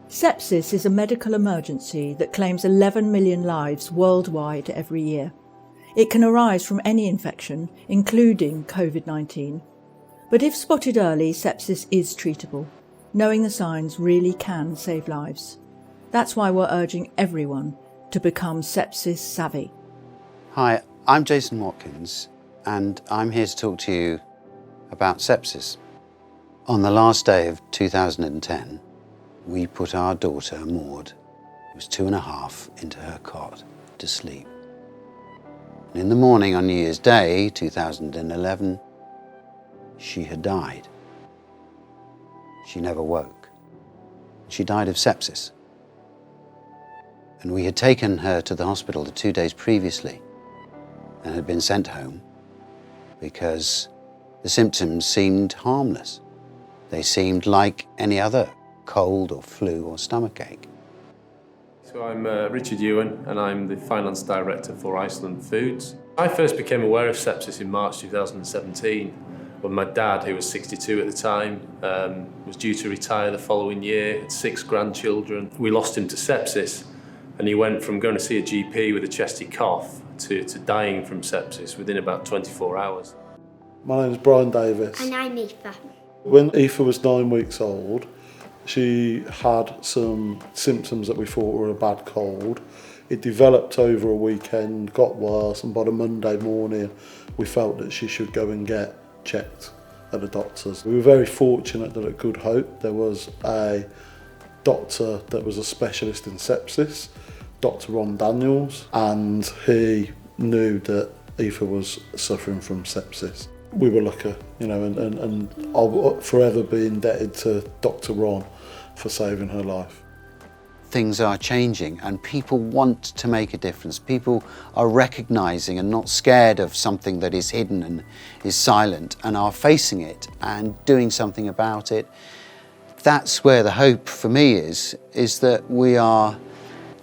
Sepsis is a medical emergency that claims 11 million lives worldwide every year. It can arise from any infection, including COVID-19. But if spotted early, sepsis is treatable. Knowing the signs really can save lives. That's why we're urging everyone to become sepsis savvy. Hi, I'm Jason Watkins, and I'm here to talk to you about sepsis. On the last day of 2010, we put our daughter, Maud, who was 2.5, into her cot to sleep. And in the morning on New Year's Day, 2011, she had died. She never woke. She died of sepsis. And we had taken her to the hospital the 2 days previously and had been sent home because the symptoms seemed harmless. They seemed like any other cold or flu or stomachache. So I'm Richard Ewan and I'm the Finance Director for Iceland Foods. I first became aware of sepsis in March 2017 when my dad, who was 62 at the time, was due to retire the following year, had 6 grandchildren. We lost him to sepsis and he went from going to see a GP with a chesty cough to dying from sepsis within about 24 hours. My name is Brian Davis. And I'm Aoife. When Aoife was 9 weeks old, she had some symptoms that we thought were a bad cold. It developed over a weekend, got worse, and by the Monday morning we felt that she should go and get checked at the doctor's. We were very fortunate that at Good Hope there was a doctor that was a specialist in sepsis, Dr. Ron Daniels, and he knew that Aoife was suffering from sepsis. We were lucky, and I'll forever be indebted to Dr. Ron for saving her life. Things are changing and people want to make a difference. People are recognising and not scared of something that is hidden and is silent and are facing it and doing something about it. That's where the hope for me is that we are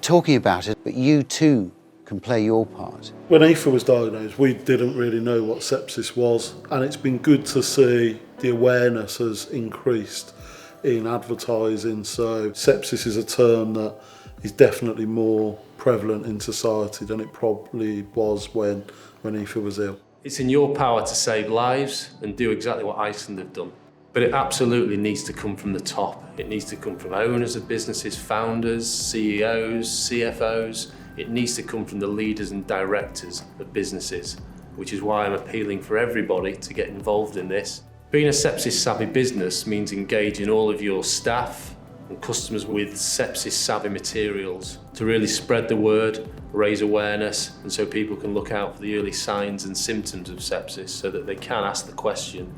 talking about it, but you too can play your part. When Aoife was diagnosed, we didn't really know what sepsis was, and it's been good to see the awareness has increased in advertising. So sepsis is a term that is definitely more prevalent in society than it probably was when Aoife was ill. It's in your power to save lives and do exactly what Iceland have done. But it absolutely needs to come from the top. It needs to come from owners of businesses, founders, CEOs, CFOs. It needs to come from the leaders and directors of businesses, which is why I'm appealing for everybody to get involved in this. Being a sepsis-savvy business means engaging all of your staff and customers with sepsis-savvy materials to really spread the word, raise awareness, and so people can look out for the early signs and symptoms of sepsis so that they can ask the question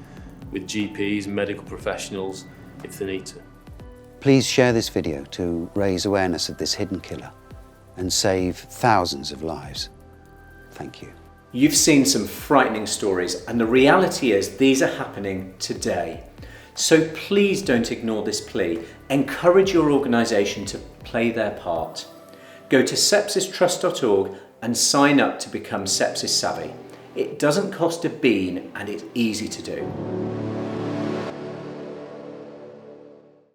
with GPs and medical professionals if they need to. Please share this video to raise awareness of this hidden killer and save thousands of lives. Thank you. You've seen some frightening stories, and the reality is these are happening today. So please don't ignore this plea. Encourage your organisation to play their part. Go to sepsistrust.org and sign up to become sepsis savvy. It doesn't cost a bean and it's easy to do.